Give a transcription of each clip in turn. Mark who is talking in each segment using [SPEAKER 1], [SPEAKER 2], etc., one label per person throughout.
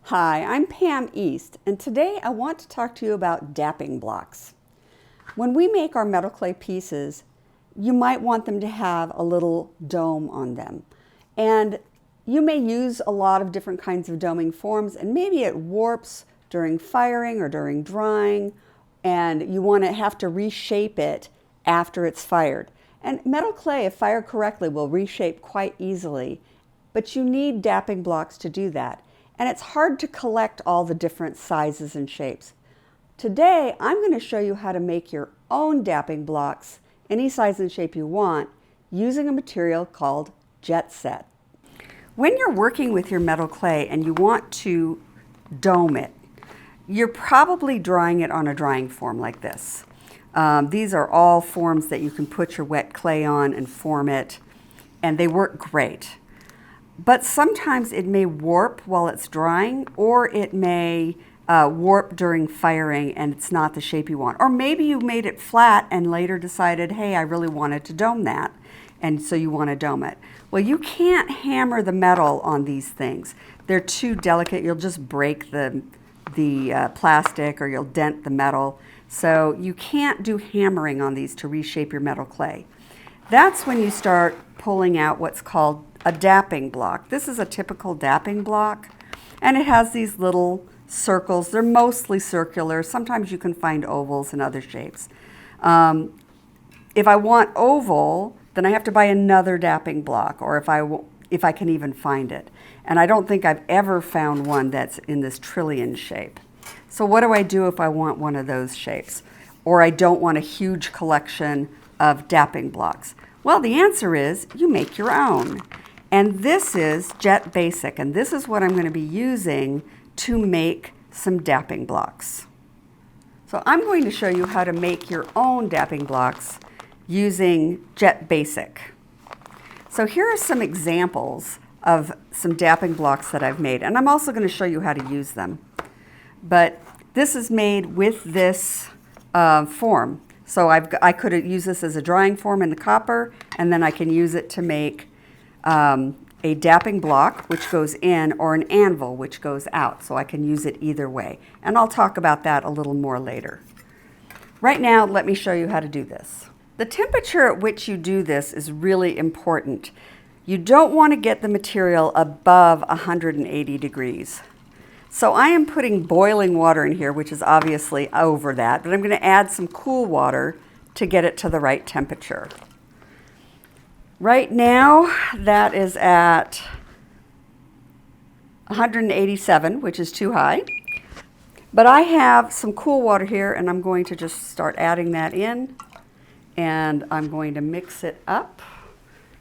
[SPEAKER 1] Hi, I'm Pam East, and today I want to talk to you about dapping blocks. When we make our metal clay pieces, you might want them to have a little dome on them. And you may use a lot of different kinds of doming forms, and maybe it warps during firing or during drying, and you want to have to reshape it after it's fired. And metal clay, if fired correctly, will reshape quite easily, but you need dapping blocks to do that. And it's hard to collect all the different sizes and shapes. Today, I'm going to show you how to make your own dapping blocks, any size and shape you want, using a material called Jett. When you're working with your metal clay and you want to dome it, you're probably drying it on a drying form like this. These are all forms that you can put your wet clay on and form it, and they work great. But sometimes it may warp while it's drying, or it may warp during firing and it's not the shape you want. Or maybe you made it flat and later decided, hey, I really wanted to dome that, and so you want to dome it. Well, you can't hammer the metal on these things. They're too delicate. You'll just break the plastic, or you'll dent the metal. So you can't do hammering on these to reshape your metal clay. That's when you start pulling out what's called a dapping block. This is a typical dapping block, and it has these little circles. They're mostly circular. Sometimes you can find ovals and other shapes. If I want oval, then I have to buy another dapping block, or if I can even find it. And I don't think I've ever found one that's in this trillion shape. So what do I do if I want one of those shapes, or I don't want a huge collection of dapping blocks? Well, the answer is you make your own. And this is Jett Basic, and this is what I'm going to be using to make some dapping blocks. So I'm going to show you how to make your own dapping blocks using Jett Basic. So here are some examples of some dapping blocks that I've made, and I'm also going to show you how to use them. But this is made with this form. So I could use this as a drying form in the copper, and then I can use it to make a dapping block, which goes in, or an anvil, which goes out. So I can use it either way. And I'll talk about that a little more later. Right now, let me show you how to do this. The temperature at which you do this is really important. You don't want to get the material above 180 degrees. So I am putting boiling water in here, which is obviously over that, but I'm going to add some cool water to get it to the right temperature. Right now, that is at 187, which is too high. But I have some cool water here, and I'm going to just start adding that in, and I'm going to mix it up.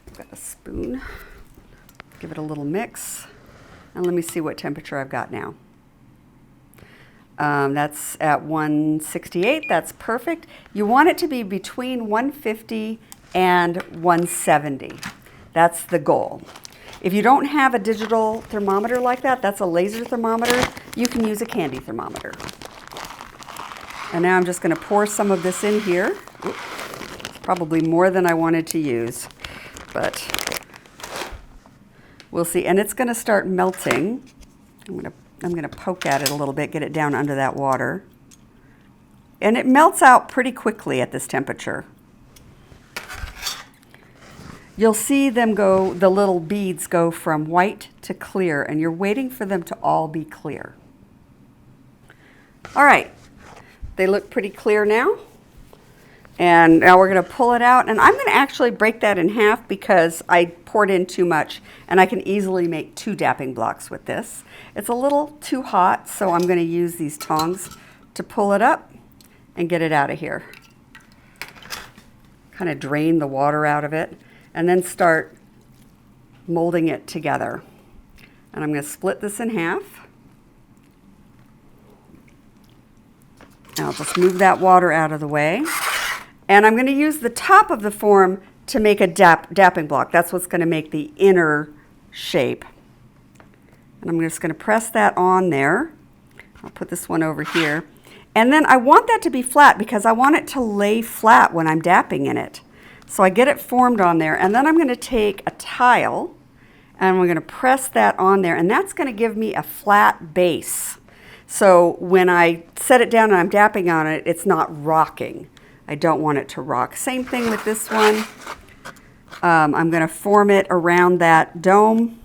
[SPEAKER 1] I've got a spoon. Give it a little mix, and let me see what temperature I've got now. That's at 168. That's perfect. You want it to be between 150 and 170. That's the goal. If you don't have a digital thermometer like that, that's a laser thermometer, you can use a candy thermometer. And now I'm just going to pour some of this in here. Oops, it's probably more than I wanted to use, but we'll see. And it's going to start melting. I'm going to poke at it a little bit, get it down under that water. And it melts out pretty quickly at this temperature. You'll see them go, the little beads go from white to clear, and you're waiting for them to all be clear. All right, they look pretty clear now. And now we're going to pull it out, and I'm going to actually break that in half because I poured in too much, and I can easily make 2 dapping blocks with this. It's a little too hot, so I'm going to use these tongs to pull it up and get it out of here. Kind of drain the water out of it, and then start molding it together. And I'm going to split this in half. Now I'll just move that water out of the way. And I'm going to use the top of the form to make a dapping block. That's what's going to make the inner shape. And I'm just going to press that on there. I'll put this one over here. And then I want that to be flat because I want it to lay flat when I'm dapping in it. So I get it formed on there, and then I'm going to take a tile And we're going to press that on there, and that's going to give me a flat base. So when I set it down and I'm dapping on it, it's not rocking. I don't want it to rock. Same thing with this one. I'm going to form it around that dome,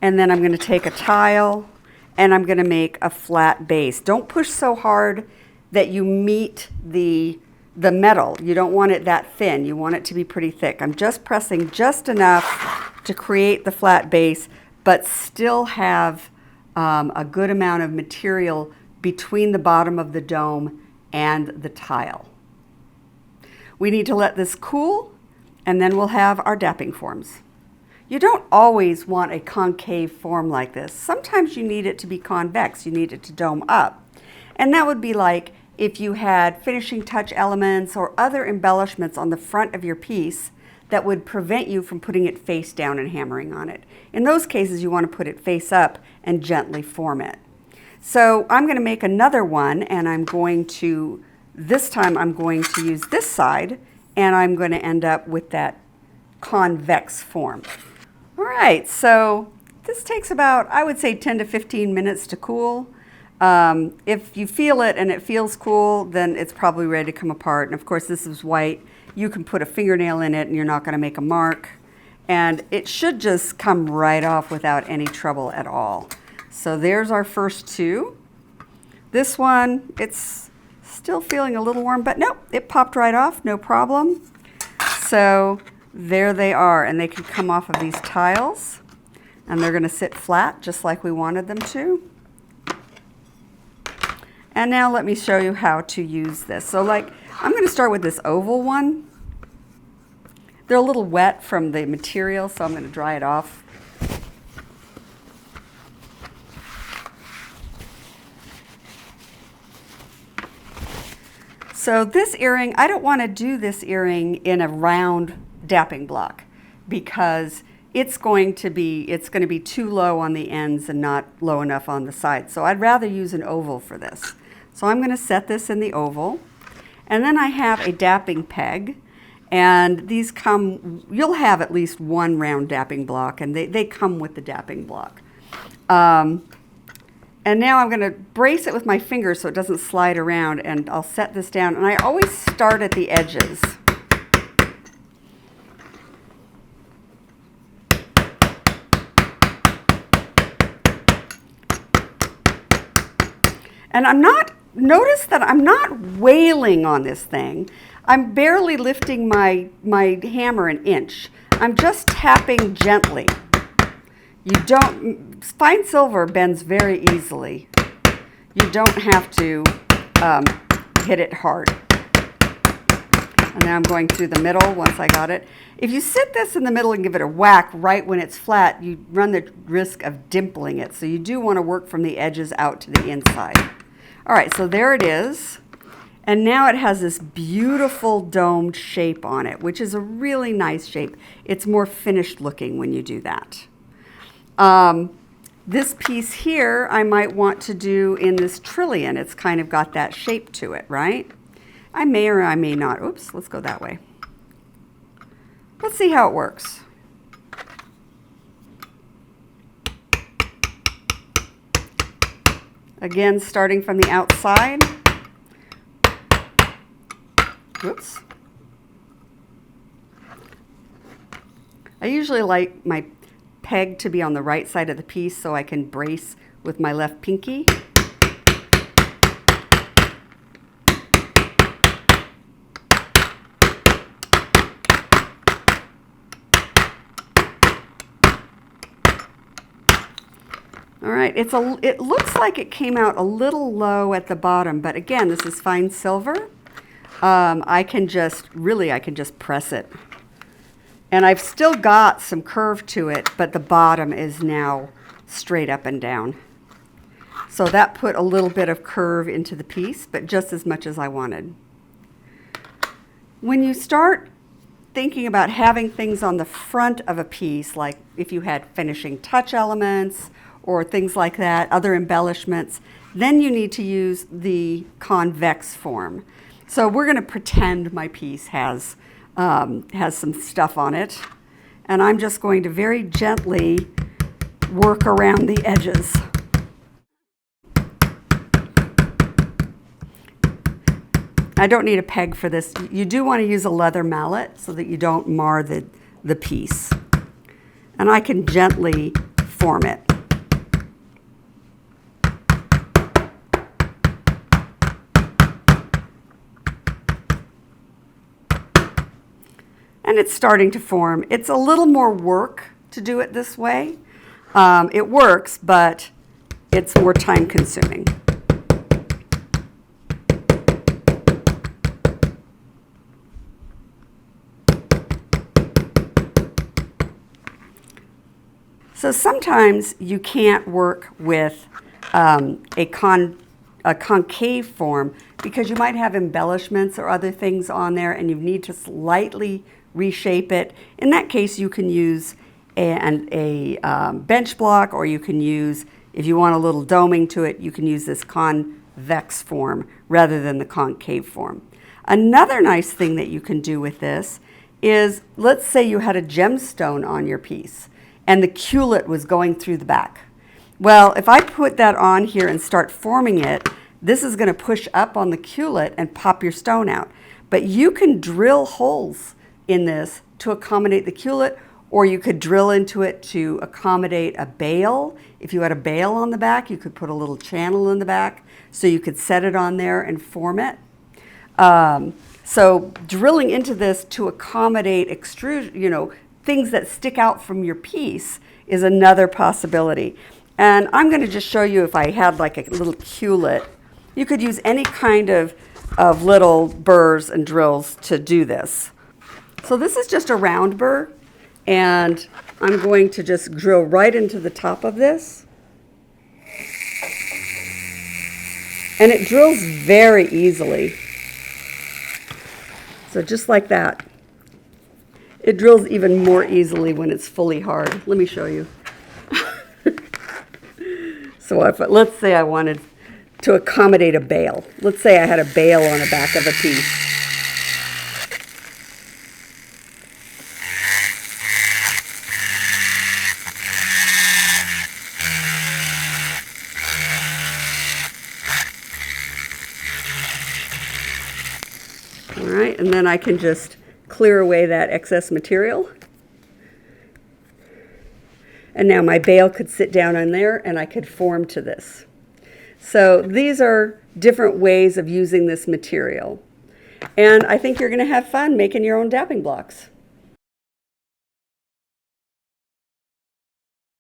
[SPEAKER 1] and then I'm going to take a tile and I'm going to make a flat base. Don't push so hard that you meet the metal. You don't want it that thin. You want it to be pretty thick. I'm just pressing just enough to create the flat base, but still have a good amount of material between the bottom of the dome and the tile. We need to let this cool, and then we'll have our dapping forms. You don't always want a concave form like this. Sometimes you need it to be convex. You need it to dome up. And that would be like if you had finishing touch elements or other embellishments on the front of your piece that would prevent you from putting it face down and hammering on it. In those cases, you want to put it face up and gently form it. So I'm going to make another one, and this time I'm going to use this side, and I'm going to end up with that convex form. All right, so this takes about, I would say, 10 to 15 minutes to cool. If you feel it and it feels cool, then it's probably ready to come apart. And of course, this is white. You can put a fingernail in it and you're not going to make a mark. And it should just come right off without any trouble at all. So there's our first two. This one, it's still feeling a little warm, but nope, it popped right off, no problem. So there they are, and they can come off of these tiles, and they're going to sit flat just like we wanted them to. And now let me show you how to use this. So I'm going to start with this oval one. They're a little wet from the material, so I'm going to dry it off. So this earring, I don't want to do this earring in a round dapping block because it's going to be too low on the ends and not low enough on the sides. So I'd rather use an oval for this. So I'm going to set this in the oval. And then I have a dapping peg. And these come, you'll have at least one round dapping block, and they come with the dapping block. And now I'm going to brace it with my fingers so it doesn't slide around, and I'll set this down. And I always start at the edges. And notice that I'm not wailing on this thing. I'm barely lifting my hammer an inch. I'm just tapping gently. Fine silver bends very easily. You don't have to hit it hard. And then I'm going through the middle once I got it. If you sit this in the middle and give it a whack right when it's flat, you run the risk of dimpling it. So you do want to work from the edges out to the inside. All right, so there it is. And now it has this beautiful domed shape on it, which is a really nice shape. It's more finished looking when you do that. This piece here, I might want to do in this trillion. It's kind of got that shape to it, right? I may or I may not. Oops, let's go that way. Let's see how it works. Again, starting from the outside. Whoops. I usually like my peg to be on the right side of the piece so I can brace with my left pinky. All right, it looks like it came out a little low at the bottom, but again, this is fine silver. I can just press it. And I've still got some curve to it, but the bottom is now straight up and down. So that put a little bit of curve into the piece, but just as much as I wanted. When you start thinking about having things on the front of a piece, like if you had finishing touch elements or things like that, other embellishments, then you need to use the convex form. So we're going to pretend my piece has some stuff on it. and I'm just going to very gently work around the edges. I don't need a peg for this. You do want to use a leather mallet so that you don't mar the piece. And I can gently form it. And it's starting to form. It's a little more work to do it this way. It works, but it's more time consuming. So sometimes you can't work with a concave form because you might have embellishments or other things on there and you need to slightly reshape it. In that case, you can use a bench block, or you can use, if you want a little doming to it, you can use this convex form rather than the concave form. Another nice thing that you can do with this is, let's say you had a gemstone on your piece and the culet was going through the back. Well, if I put that on here and start forming it, this is going to push up on the culet and pop your stone out. But you can drill holes in this to accommodate the culet, or you could drill into it to accommodate a bail. If you had a bail on the back, you could put a little channel in the back so you could set it on there and form it. So drilling into this to accommodate things that stick out from your piece is another possibility. And I'm going to just show you, if I had like a little culet, you could use any kind of little burrs and drills to do this. So this is just a round burr, and I'm going to just drill right into the top of this. And it drills very easily. So just like that. It drills even more easily when it's fully hard. Let me show you. So let's say I wanted to accommodate a bail. Let's say I had a bail on the back of a piece. All right, and then I can just clear away that excess material. And now my bail could sit down on there and I could form to this. So these are different ways of using this material. And I think you're going to have fun making your own dapping blocks.